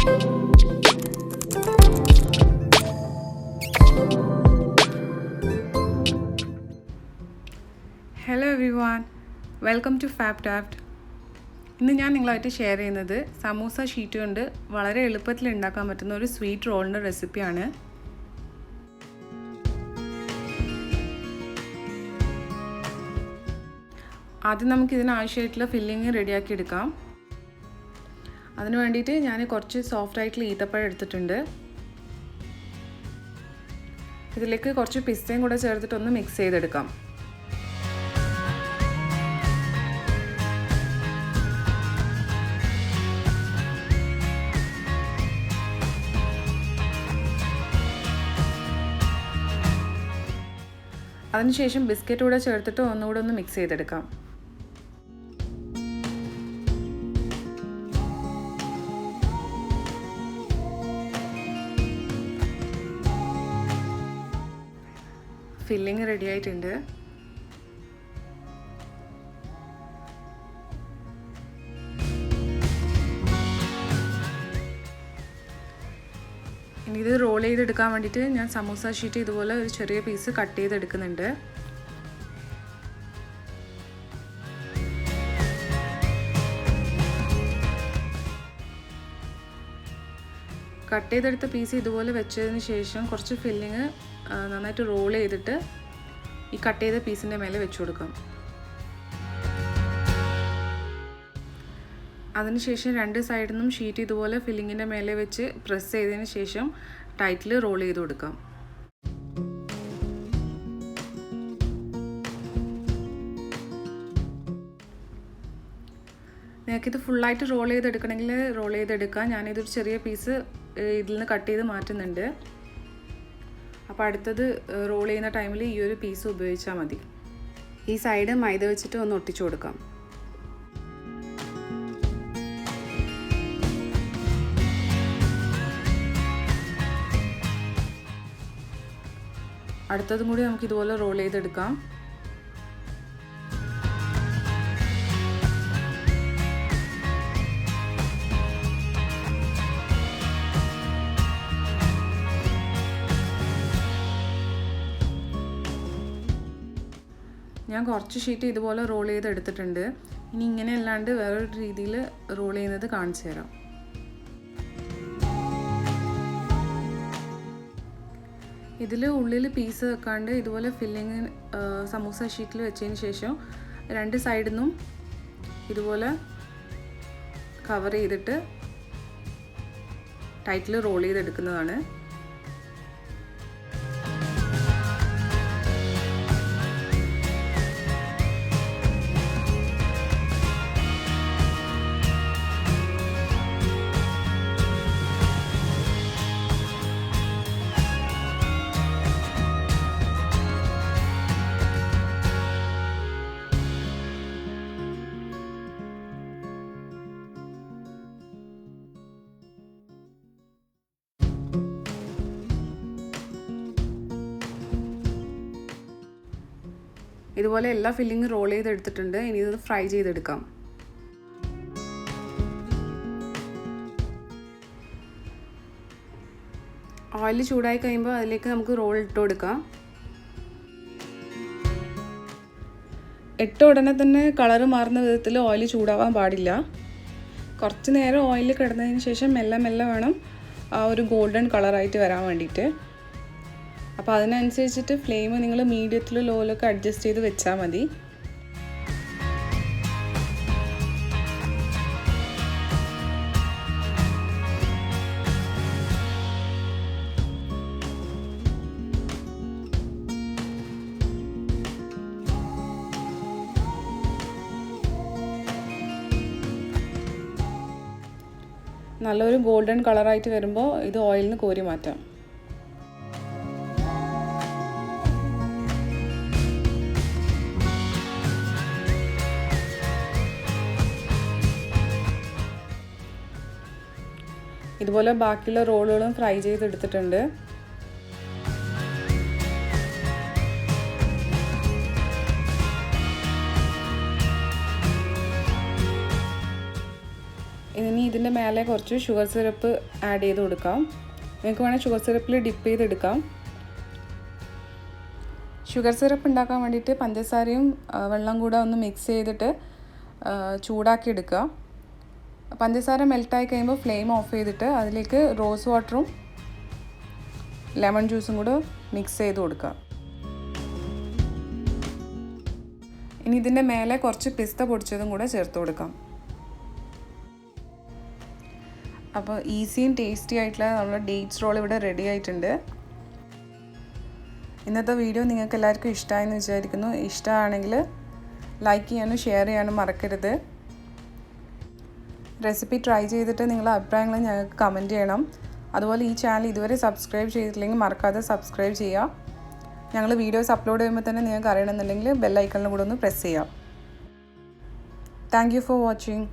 Hello everyone, welcome to FABTAFT. ഇന്ന് ഞാൻ നിങ്ങളായിട്ട് ഷെയർ ചെയ്യുന്നത് സമൂസ ഷീറ്റ് കൊണ്ട് വളരെ എളുപ്പത്തിൽ ഉണ്ടാക്കാൻ പറ്റുന്ന ഒരു സ്വീറ്റ് റോളിൻ്റെ റെസിപ്പിയാണ്. ആദ്യം നമുക്ക് ഇതിനാവശ്യമായിട്ടുള്ള ഫില്ലിങ് റെഡിയാക്കി എടുക്കാം. അതിന് വേണ്ടിയിട്ട് ഞാൻ കുറച്ച് സോഫ്റ്റ് ആയിട്ടുള്ള ഈത്തപ്പഴം എടുത്തിട്ടുണ്ട്. ഇതിലേക്ക് കുറച്ച് പിസ്തയും കൂടെ ചേർത്തിട്ടൊന്ന് മിക്സ് ചെയ്തെടുക്കാം. അതിനുശേഷം ബിസ്ക്കറ്റ് കൂടെ ചേർത്തിട്ട് ഒന്നുകൂടെ ഒന്ന് മിക്സ് ചെയ്തെടുക്കാം. ഫില്ലിങ് റെഡി ആയിട്ടുണ്ട്. ഇനി ഇത് റോൾ ചെയ്തെടുക്കാൻ വേണ്ടിയിട്ട് ഞാൻ സമൂസ ഷീറ്റ് ഇതുപോലെ ഒരു ചെറിയ പീസ് കട്ട് ചെയ്തെടുക്കുന്നുണ്ട്. കട്ട് ചെയ്തെടുത്ത പീസ് ഇതുപോലെ വെച്ചതിന് ശേഷം കുറച്ച് ഫില്ലിങ് നന്നായിട്ട് റോൾ ചെയ്തിട്ട് ഈ കട്ട് ചെയ്ത പീസിൻ്റെ മേലെ വെച്ച് കൊടുക്കാം. അതിനുശേഷം രണ്ട് സൈഡിൽ നിന്നും ഷീറ്റ് ഇതുപോലെ ഫില്ലിങ്ങിൻ്റെ മേലെ വെച്ച് പ്രസ് ചെയ്തതിന് ശേഷം ടൈറ്റിൽ റോൾ ചെയ്ത് കൊടുക്കാം. നിങ്ങൾക്കിത് ഫുള്ളായിട്ട് റോൾ ചെയ്തെടുക്കണമെങ്കിൽ റോൾ ചെയ്തെടുക്കാം. ഞാനിതൊരു ചെറിയ പീസ് ഇതിൽ നിന്ന് കട്ട് ചെയ്ത് മാറ്റുന്നുണ്ട്. അപ്പോൾ അടുത്തത് റോൾ ചെയ്യുന്ന ടൈമിൽ ഈ ഒരു പീസ് ഉപയോഗിച്ചാൽ മതി. ഈ സൈഡ് മൈദ വെച്ചിട്ട് ഒന്ന് ഒട്ടിച്ചു കൊടുക്കാം. അടുത്തതും കൂടി നമുക്ക് ഇതുപോലെ റോൾ ചെയ്തെടുക്കാം. ഞാൻ കുറച്ച് ഷീറ്റ് ഇതുപോലെ റോൾ ചെയ്തെടുത്തിട്ടുണ്ട്. ഇനി ഇങ്ങനെ അല്ലാണ്ട് വേറൊരു രീതിയിൽ റോൾ ചെയ്യുന്നത് കാണിച്ചു തരാം. ഇതിൽ ഉള്ളിൽ പീസ് വെക്കാണ്ട് ഇതുപോലെ ഫില്ലിങ് സമൂസ ഷീറ്റിൽ വെച്ചതിന് ശേഷം രണ്ട് സൈഡിൽ നിന്നും ഇതുപോലെ കവർ ചെയ്തിട്ട് ടൈറ്റിൽ റോൾ ചെയ്തെടുക്കുന്നതാണ്. ഇതുപോലെ എല്ലാ ഫില്ലിങ്ങും റോൾ ചെയ്തെടുത്തിട്ടുണ്ട്. ഇനി ഇത് ഫ്രൈ ചെയ്തെടുക്കാം. ഓയിൽ ചൂടായി കഴിയുമ്പോൾ അതിലേക്ക് നമുക്ക് റോൾ ഇട്ട് കൊടുക്കാം. ഇട്ട ഉടനെ തന്നെ കളറ് മാറുന്ന വിധത്തിൽ ഓയിൽ ചൂടാവാൻ പാടില്ല. കുറച്ച് നേരം ഓയിൽ കിടന്നതിന് ശേഷം മെല്ലെ മെല്ലെ വേണം ആ ഒരു ഗോൾഡൻ കളറായിട്ട് വരാൻ വേണ്ടിയിട്ട്. അപ്പോൾ അതിനനുസരിച്ചിട്ട് ഫ്ലെയിം നിങ്ങൾ മീഡിയത്തിലും ലോയിലൊക്കെ അഡ്ജസ്റ്റ് ചെയ്ത് വെച്ചാൽ മതി. നല്ലൊരു ഗോൾഡൻ കളറായിട്ട് വരുമ്പോൾ ഇത് ഓയിലിൽ നിന്ന് കോരി മാറ്റാം. ഇതുപോലെ ബാക്കിയുള്ള റോളുകളും ഫ്രൈ ചെയ്തെടുത്തിട്ടുണ്ട്. ഇനി ഇതിൻ്റെ മേലെ കുറച്ച് ഷുഗർ സിറപ്പ് ആഡ് ചെയ്ത് കൊടുക്കാം. നിങ്ങൾക്ക് വേണമെങ്കിൽ ഷുഗർ സിറപ്പിൽ ഡിപ്പ് ചെയ്തെടുക്കാം. ഷുഗർ സിറപ്പ് ഉണ്ടാക്കാൻ വേണ്ടിയിട്ട് പഞ്ചസാരയും വെള്ളം കൂടെ ഒന്ന് മിക്സ് ചെയ്തിട്ട് ചൂടാക്കി എടുക്കുക. പഞ്ചസാര മെൽറ്റായി കഴിയുമ്പോൾ ഫ്ലെയിം ഓഫ് ചെയ്തിട്ട് അതിലേക്ക് റോസ് വാട്ടറും ലെമൺ ജ്യൂസും കൂടെ മിക്സ് ചെയ്ത് കൊടുക്കുക. ഇനി ഇതിൻ്റെ മേലെ കുറച്ച് പിസ്ത പൊടിച്ചതും കൂടെ ചേർത്ത് കൊടുക്കാം. അപ്പോൾ ഈസിയും ടേസ്റ്റി ആയിട്ടുള്ള നമ്മുടെ ഡേറ്റ്സ് റോൾ ഇവിടെ റെഡി ആയിട്ടുണ്ട്. ഇന്നത്തെ വീഡിയോ നിങ്ങൾക്ക് എല്ലാവർക്കും ഇഷ്ടമായെന്ന് വിചാരിക്കുന്നു. ഇഷ്ടമാണെങ്കിൽ ലൈക്ക് ചെയ്യാനും ഷെയർ ചെയ്യാനും മറക്കരുത്. റെസിപ്പി ട്രൈ ചെയ്തിട്ട് നിങ്ങളുടെ അഭിപ്രായങ്ങൾ ഞങ്ങൾക്ക് കമൻറ്റ് ചെയ്യണം. അതുപോലെ ഈ ചാനൽ ഇതുവരെ സബ്സ്ക്രൈബ് ചെയ്തിട്ടില്ലെങ്കിൽ മറക്കാതെ സബ്സ്ക്രൈബ് ചെയ്യുക. ഞങ്ങൾ വീഡിയോസ് അപ്ലോഡ് ചെയ്യുമ്പോൾ തന്നെ നിങ്ങൾക്ക് അറിയണമെന്നുണ്ടെങ്കിൽ ബെൽ ഐക്കണിലും കൂടെ ഒന്ന് പ്രസ് ചെയ്യാം. Thank you for watching.